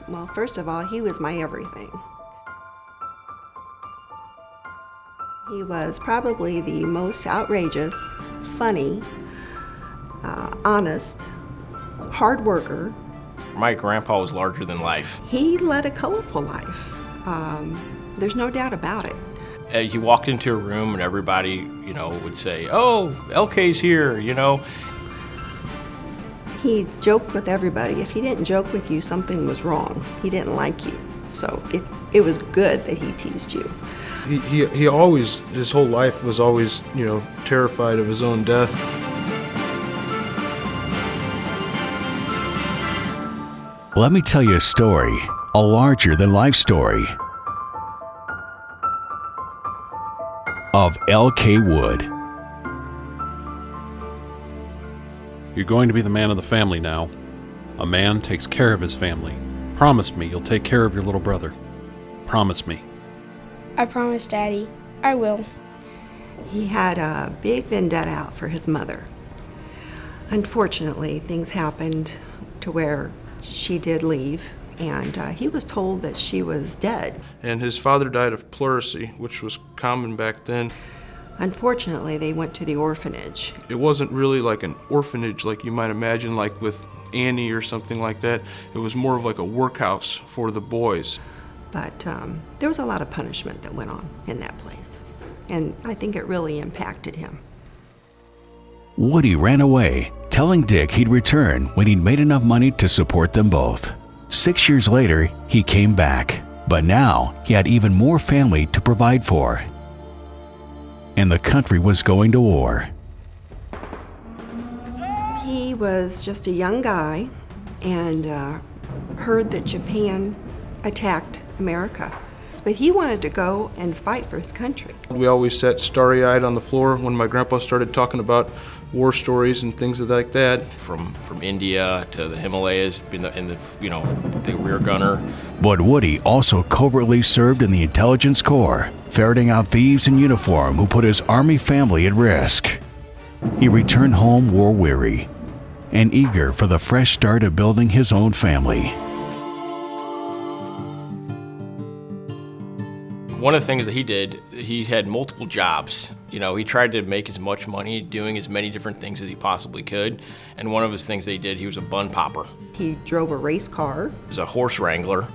Well, first of all, he was my everything. He was probably the most outrageous, funny, honest, hard worker. My grandpa was larger than life. He led a colorful life. There's no doubt about it. You walked into a room and everybody, would say, "Oh, LK's here," He joked with everybody. If he didn't joke with you, something was wrong. He didn't like you. So it was good that he teased you. He always, his whole life was always, terrified of his own death. Let me tell you a story, a larger-than-life story of L.K. Wood. You're going to be the man of the family now. A man takes care of his family. Promise me you'll take care of your little brother. Promise me. I promise, Daddy. I will. He had a big vendetta out for his mother. Unfortunately, things happened to where she did leave, and he was told that she was dead. And his father died of pleurisy, which was common back then. Unfortunately, they went to the orphanage. It wasn't really like an orphanage like you might imagine, like with Annie or something like that. It was more of like a workhouse for the boys. But there was a lot of punishment that went on in that place, and I think it really impacted him. Woody ran away, telling Dick he'd return when he'd made enough money to support them both. 6 years later, he came back, but now he had even more family to provide for. And the country was going to war. He was just a young guy and heard that Japan attacked America. But he wanted to go and fight for his country. We always sat starry-eyed on the floor when my grandpa started talking about war stories and things like that. From India to the Himalayas, in the rear gunner. But Woody also covertly served in the intelligence corps, ferreting out thieves in uniform who put his Army family at risk. He returned home war-weary and eager for the fresh start of building his own family. One of the things that he did, he had multiple jobs. He tried to make as much money doing as many different things as he possibly could. And one of his things that he did, he was a bun popper. He drove a race car. He was a horse wrangler.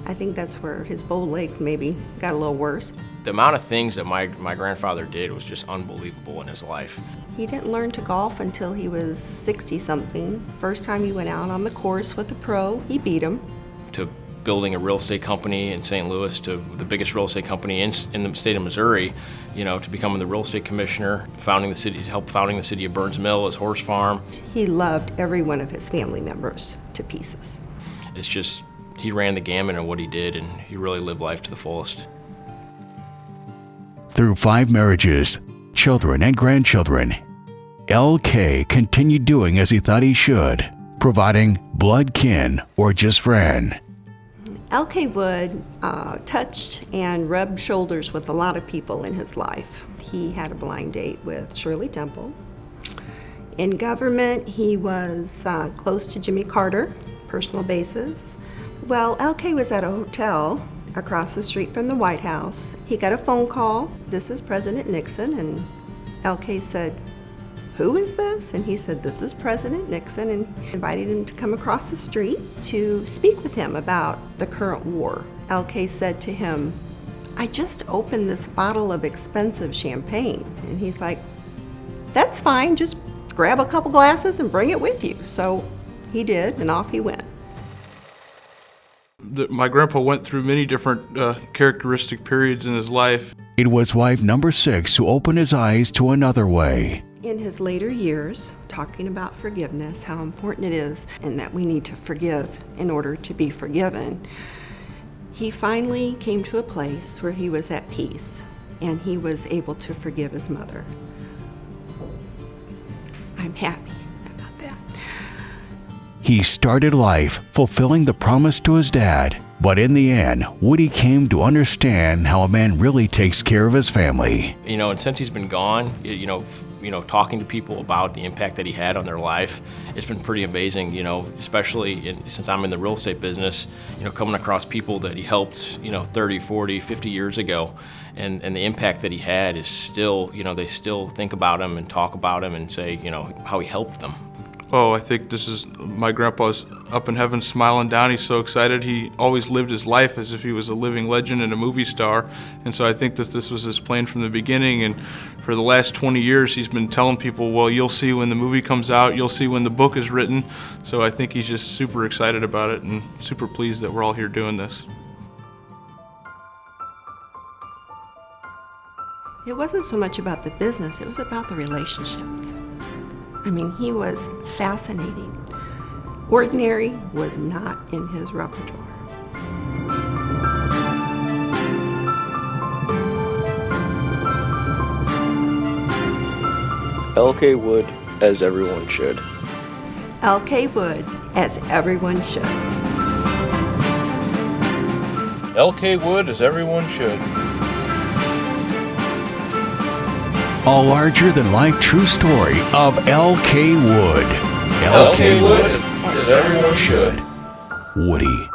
I think that's where his bow legs maybe got a little worse. The amount of things that my grandfather did was just unbelievable in his life. He didn't learn to golf until he was 60-something. First time he went out on the course with a pro, he beat him. To building a real estate company in St. Louis, to the biggest real estate company in the state of Missouri, to becoming the real estate commissioner, founding the city of Burns Mill, his horse farm. He loved every one of his family members to pieces. It's just, he ran the gamut of what he did, and he really lived life to the fullest. Through 5 marriages, children and grandchildren, L.K. continued doing as he thought he should, providing blood kin or just friend. L.K. Wood touched and rubbed shoulders with a lot of people in his life. He had a blind date with Shirley Temple. In government, he was close to Jimmy Carter, personal basis. Well, L.K. was at a hotel across the street from the White House. He got a phone call. This is President Nixon, and L.K. said, "Who is this?" And he said, "This is President Nixon," and invited him to come across the street to speak with him about the current war. L.K. said to him, "I just opened this bottle of expensive champagne." And he's like, "That's fine, just grab a couple glasses and bring it with you." So he did, and off he went. My grandpa went through many different characteristic periods in his life. It was wife number 6 who opened his eyes to another way. In his later years, talking about forgiveness, how important it is, and that we need to forgive in order to be forgiven, he finally came to a place where he was at peace, and he was able to forgive his mother. I'm happy about that. He started life fulfilling the promise to his dad, but in the end, Woody came to understand how a man really takes care of his family. And since he's been gone, talking to people about the impact that he had on their life, it's been pretty amazing, especially since I'm in the real estate business, coming across people that he helped, 30, 40, 50 years ago, and the impact that he had is still, they still think about him and talk about him and say, how he helped them. Oh, I think this is, my grandpa's up in heaven smiling down. He's so excited. He always lived his life as if he was a living legend and a movie star. And so I think that this was his plan from the beginning. And for the last 20 years, he's been telling people, well, you'll see when the movie comes out, you'll see when the book is written. So I think he's just super excited about it and super pleased that we're all here doing this. It wasn't so much about the business, it was about the relationships. I mean, he was fascinating. Ordinary was not in his repertoire. L.K. Wood, as everyone should. L.K. Wood, as everyone should. L.K. Wood, as everyone should. A larger-than-life true story of L.K. Wood. L.K. Wood, as everyone should. Woody.